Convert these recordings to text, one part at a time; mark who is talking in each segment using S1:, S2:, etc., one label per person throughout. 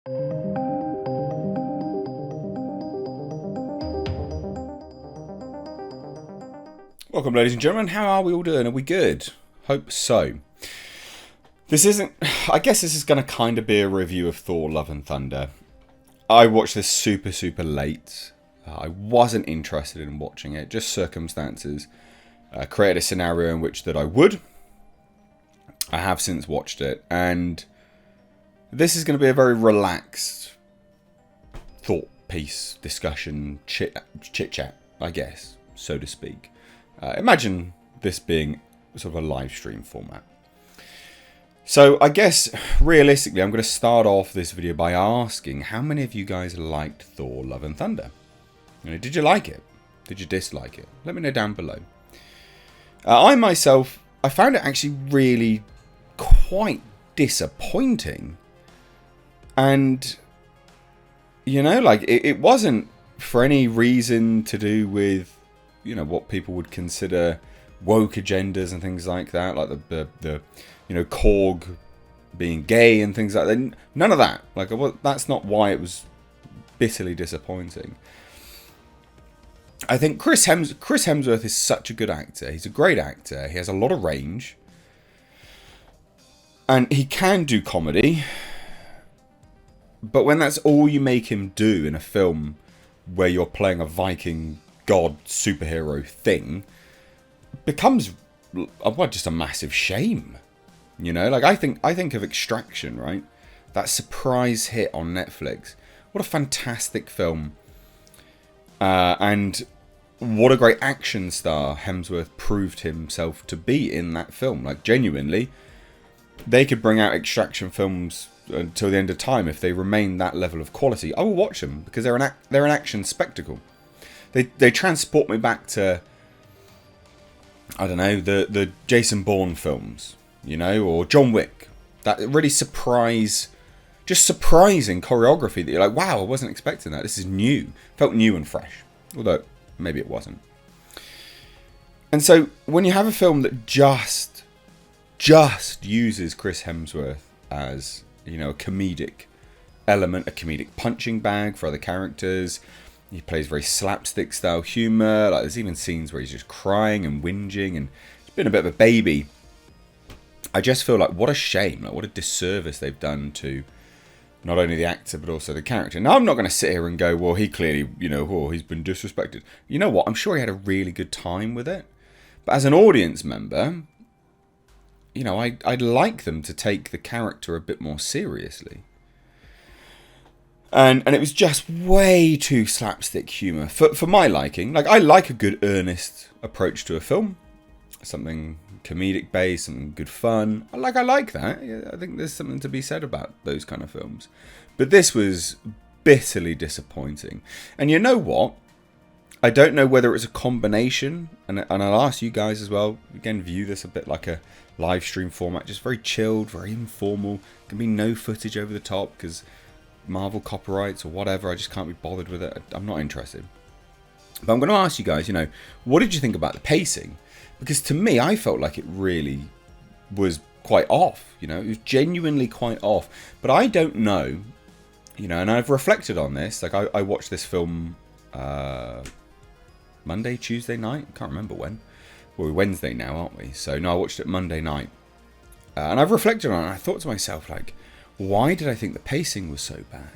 S1: Welcome, ladies and gentlemen. How are we all doing? Are we good? Hope so. This isn't... I guess this is going to kind of be a review of Thor Love and Thunder. I watched this super late. I wasn't interested in watching it. Just circumstances created a scenario in which that I would. I have since watched it. And this is going to be a very relaxed thought piece, discussion, chit-chat, I guess, so to speak. Imagine this being sort of a live stream format. So I guess realistically I'm going to start off this video by asking how many of you guys liked Thor Love and Thunder? You know, did you like it? Did you dislike it? Let me know down below. I myself, I found it actually really quite disappointing. And, you know, like it wasn't for any reason to do with, you know, what people would consider woke agendas and things like that, like the you know, Korg being gay and things like that. None of that. Like, that's not why it was bitterly disappointing. I think Chris Hemsworth is such a good actor. He's a great actor. He has a lot of range, and he can do comedy. But when that's all you make him do in a film where you're playing a Viking god superhero thing, becomes just a massive shame. You know, like I think of Extraction, right? That surprise hit on Netflix. What a fantastic film. And what a great action star Hemsworth proved himself to be in that film. Like, genuinely, they could bring out Extraction films until the end of time if they remain that level of quality. I will watch them because they're an action spectacle. They transport me back to, I don't know, the Jason Bourne films, you know, or John Wick. That really surprising choreography that you're like, wow, I wasn't expecting that. This is new. Felt new and fresh. Although, maybe it wasn't. And so, when you have a film that just uses Chris Hemsworth as, you know, a comedic element, a comedic punching bag for other characters. He plays very slapstick style humour. Like, there's even scenes where he's just crying and whinging and he's been a bit of a baby. I just feel like what a shame, like what a disservice they've done to not only the actor but also the character. Now, I'm not going to sit here and go, well, he clearly, you know, oh, he's been disrespected. You know what? I'm sure he had a really good time with it. But as an audience member, you know, I'd like them to take the character a bit more seriously. And it was just way too slapstick humour for my liking. Like, I like a good earnest approach to a film, something comedic based, something good fun. I like that. Yeah, I think there's something to be said about those kind of films. But this was bitterly disappointing. And you know what? I don't know whether it's a combination, and I'll ask you guys as well. Again, view this a bit like a live stream format, just very chilled, very informal. Can be no footage over the top because Marvel copyrights or whatever. I just can't be bothered with it. I'm not interested. But I'm going to ask you guys, you know, what did you think about the pacing? Because to me, I felt like it really was quite off. You know, it was genuinely quite off. But I don't know, you know, and I've reflected on this. Like, I watched this film Monday, Tuesday night. I can't remember when. Well, we're Wednesday now, aren't we? So, no, I watched it Monday night. And I've reflected on it. And I thought to myself, like, why did I think the pacing was so bad?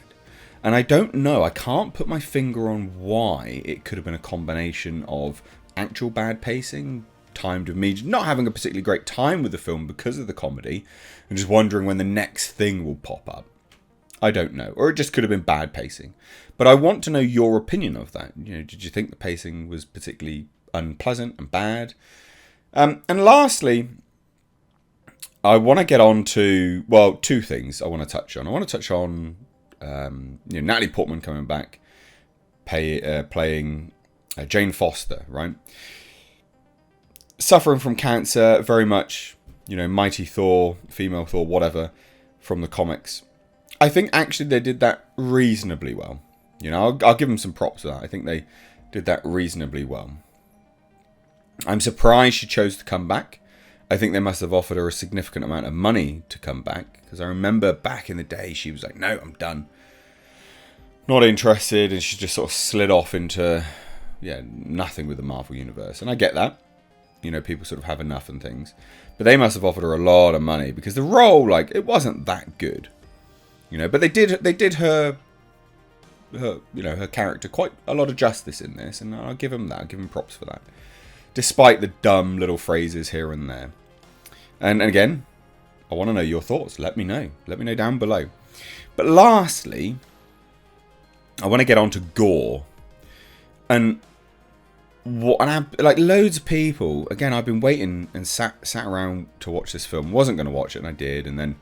S1: And I don't know. I can't put my finger on why. It could have been a combination of actual bad pacing, timed with me not having a particularly great time with the film because of the comedy, and just wondering when the next thing will pop up. I don't know. Or it just could have been bad pacing. But I want to know your opinion of that. You know, did you think the pacing was particularly unpleasant and bad? And lastly, I want to get on to, well, two things I want to touch on. I want to touch on you know, Natalie Portman coming back, playing Jane Foster, right? Suffering from cancer, very much, you know, mighty Thor, female Thor, whatever, from the comics. I think actually they did that reasonably well. You know, I'll give them some props for that. I think they did that reasonably well. I'm surprised she chose to come back. I think they must have offered her a significant amount of money to come back, because I remember back in the day she was like, no, I'm done. not interested, and she just sort of slid off into, yeah, nothing with the Marvel Universe. And I get that. You know, people sort of have enough and things. But they must have offered her a lot of money because the role, like, it wasn't that good. You know, but they did her character quite a lot of justice in this, and I'll give them that. I'll give them props for that. Despite the dumb little phrases here and there. And again, I want to know your thoughts. Let me know. Let me know down below. But lastly, I want to get on to gore. And like loads of people, again, I've been waiting and sat around to watch this film. Wasn't going to watch it, and I did. And then,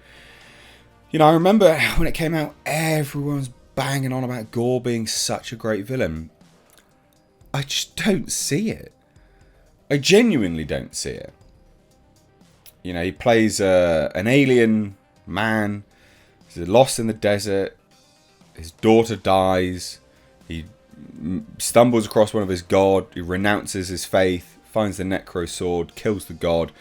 S1: you know, I remember when it came out, everyone was banging on about Gore being such a great villain. I just don't see it. I genuinely don't see it. You know, he plays an alien man. He's lost in the desert. His daughter dies. He stumbles across one of his god. He renounces his faith. Finds the Necro Sword. Kills the god.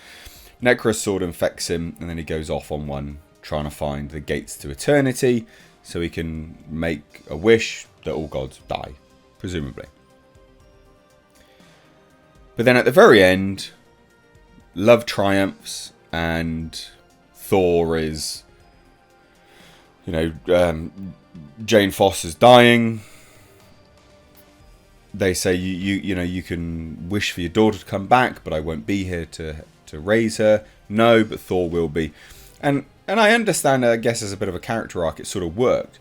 S1: Necro Sword infects him. And then he goes off on one, trying to find the gates to eternity, so he can make a wish that all gods die, presumably. But then at the very end, love triumphs, and Thor is, you know, Jane Foster's dying. They say you know, you can wish for your daughter to come back, but I won't be here to raise her. No, but Thor will be. And I understand, I guess, as a bit of a character arc, it sort of worked.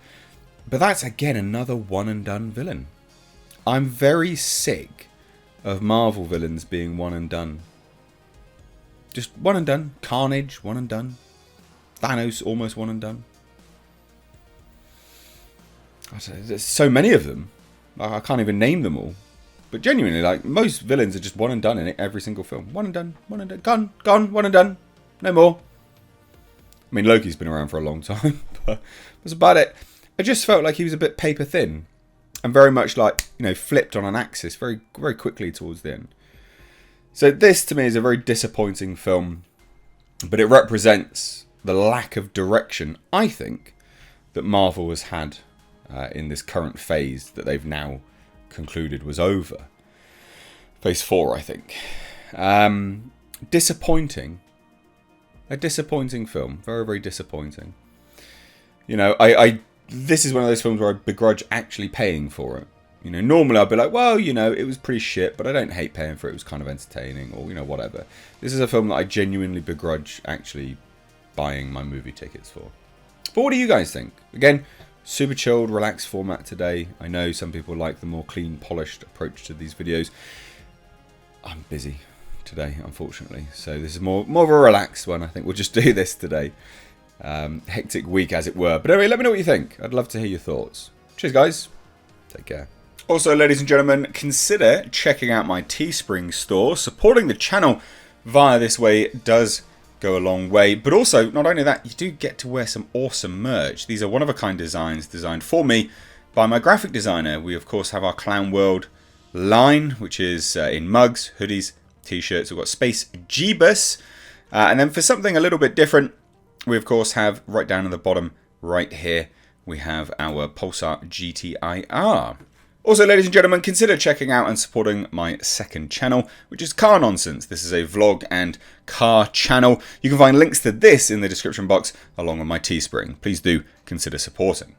S1: But that's, again, another one-and-done villain. I'm very sick of Marvel villains being one-and-done. Just one-and-done. Carnage, one-and-done. Thanos, almost one-and-done. There's so many of them. I can't even name them all. But genuinely, like, most villains are just one-and-done in every single film. One-and-done, one-and-done, gone, one-and-done. No more. I mean, Loki's been around for a long time, but that's about it. I just felt like he was a bit paper thin, and very much like, you know, flipped on an axis very, very quickly towards the end. So this, to me, is a very disappointing film, but it represents the lack of direction, I think, that Marvel has had in this current phase that they've now concluded was over. Phase 4, I think. Disappointing. A disappointing film. Very, very disappointing. You know, this is one of those films where I begrudge actually paying for it. You know, normally I'd be like, well, you know, it was pretty shit, but I don't hate paying for it. It was kind of entertaining, or, you know, whatever. This is a film that I genuinely begrudge actually buying my movie tickets for. But what do you guys think? Again, super chilled, relaxed format today. I know some people like the more clean, polished approach to these videos. I'm busy today, unfortunately, so this is more of a relaxed one. I think we'll just do this today. Hectic week, as it were. But anyway, let me know what you think. I'd love to hear your thoughts. Cheers, guys. Take care. Also, ladies and gentlemen, consider checking out my Teespring store. Supporting the channel via this way does go a long way. But also, not only that, you do get to wear some awesome merch. These are one-of-a-kind designs designed for me by my graphic designer. We, of course, have our Clown World line, which is in mugs, hoodies, t-shirts. We've got Space Jeebus. And then for something a little bit different, we, of course, have right down at the bottom right here, we have our Pulsar GTIR. Also, ladies and gentlemen, consider checking out and supporting my second channel, which is Car Nonsense. This is a vlog and car channel. You can find links to this in the description box, along with my Teespring. Please do consider supporting.